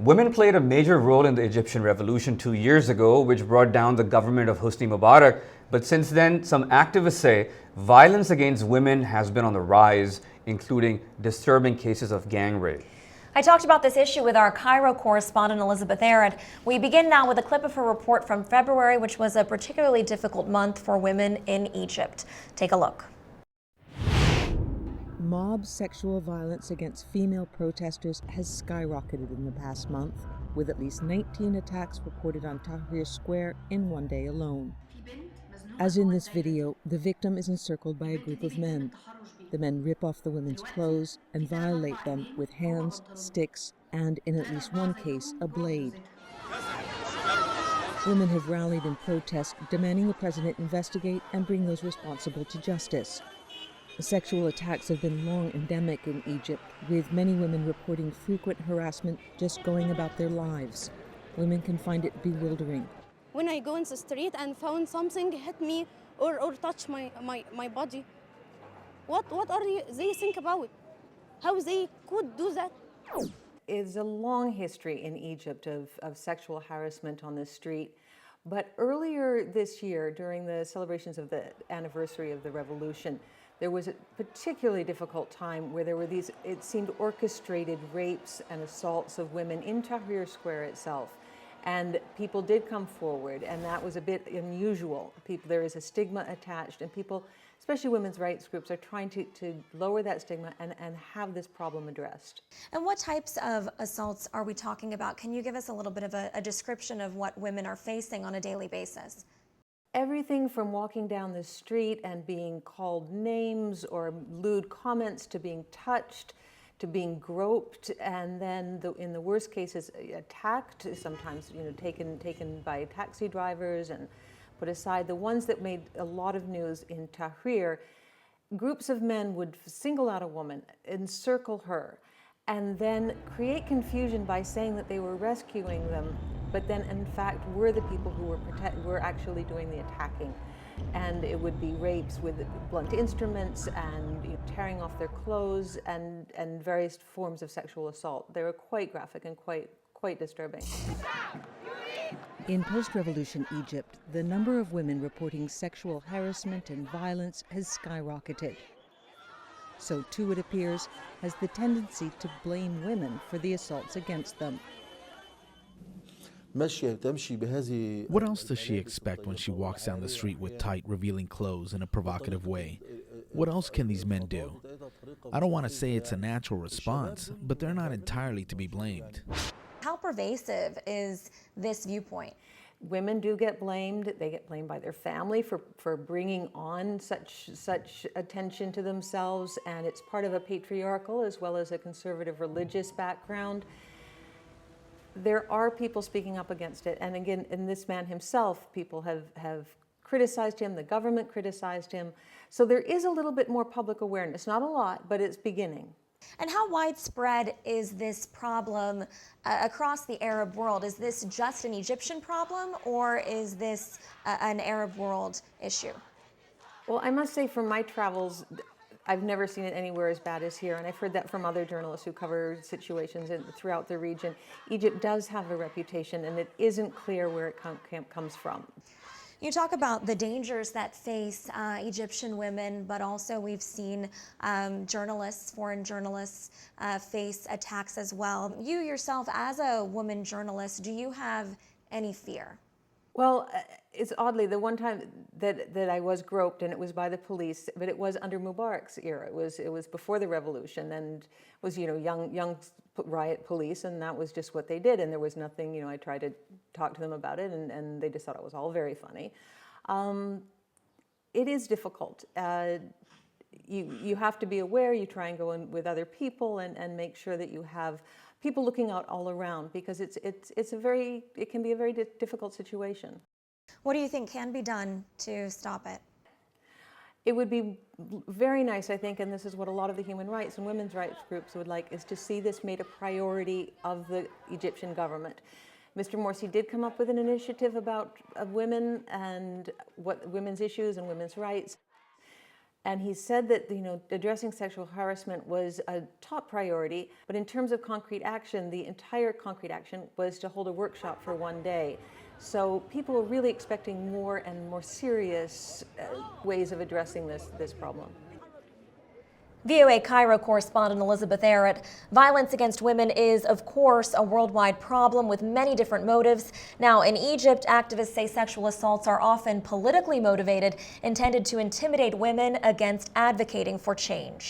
Women played a major role in the Egyptian revolution 2 years ago, which brought down the government of Hosni Mubarak. But since then, some activists say violence against women has been on the rise, including disturbing cases of gang rape. I talked about this issue with our Cairo correspondent, Elizabeth Arrott. We begin now with a clip of her report from February, which was a particularly difficult month for women in Egypt. Take a look. Mob sexual violence against female protesters has skyrocketed in the past month, with at least 19 attacks reported on Tahrir Square in one day alone. As in this video, the victim is encircled by a group of men. The men rip off the women's clothes and violate them with hands, sticks, and, in at least one case, a blade. Women have rallied in protest, demanding the president investigate and bring those responsible to justice. Sexual attacks have been long endemic in Egypt, with many women reporting frequent harassment just going about their lives. Women can find it bewildering. When I go in the street and found something hit me or touch my body, what are they think about? How they could do that? It's a long history in Egypt of sexual harassment on the street. But earlier this year, during the celebrations of the anniversary of the revolution, there was a particularly difficult time where there were these, it seemed, orchestrated rapes and assaults of women in Tahrir Square itself. And people did come forward, and that was a bit unusual. There is a stigma attached, and people, especially women's rights groups, are trying to lower that stigma and have this problem addressed. And what types of assaults are we talking about? Can you give us a little bit of a description of what women are facing on a daily basis? Everything from walking down the street and being called names or lewd comments, to being touched, to being groped, and then in the worst cases attacked, sometimes taken by taxi drivers and put aside. The ones that made a lot of news in Tahrir, groups of men would single out a woman, encircle her, and then create confusion by saying that they were rescuing them, but then in fact were the people who were actually doing the attacking. And it would be rapes with blunt instruments and tearing off their clothes and various forms of sexual assault. They were quite graphic and quite disturbing. In post-revolution Egypt, the number of women reporting sexual harassment and violence has skyrocketed. So too, it appears, has the tendency to blame women for the assaults against them. What else does she expect when she walks down the street with tight, revealing clothes in a provocative way? What else can these men do? I don't want to say it's a natural response, but they're not entirely to be blamed. How pervasive is this viewpoint? Women do get blamed. They get blamed by their family for bringing on such attention to themselves, and it's part of a patriarchal as well as a conservative religious background. There are people speaking up against it, and again, in this man himself, people have criticized him, the government criticized him. So there is a little bit more public awareness, not a lot, but it's beginning. And how widespread is this problem across the Arab world? Is this just an Egyptian problem, or is this an Arab world issue? Well, I must say from my travels, I've never seen it anywhere as bad as here, and I've heard that from other journalists who cover situations throughout the region. Egypt does have a reputation, and it isn't clear where it comes from. You talk about the dangers that face Egyptian women, but also we've seen journalists, foreign journalists, face attacks as well. You yourself, as a woman journalist, do you have any fear? Well, it's oddly, the one time that I was groped, and it was by the police, but it was under Mubarak's era. It was before the revolution, and was young riot police, and that was just what they did. And there was nothing. I tried to talk to them about it, and they just thought it was all very funny. It is difficult. You have to be aware. You try and go in with other people and make sure that you have people looking out all around, because it can be a very difficult situation. What do you think can be done to stop it? It would be very nice, I think, and this is what a lot of the human rights and women's rights groups would like, is to see this made a priority of the Egyptian government. Mr. Morsi did come up with an initiative of women and women's issues and women's rights. And he said that addressing sexual harassment was a top priority, but in terms of concrete action, the entire concrete action was to hold a workshop for one day. So people are really expecting more and more serious ways of addressing this problem. VOA Cairo correspondent Elizabeth Arrott. Violence against women is, of course, a worldwide problem with many different motives. Now, in Egypt, activists say sexual assaults are often politically motivated, intended to intimidate women against advocating for change.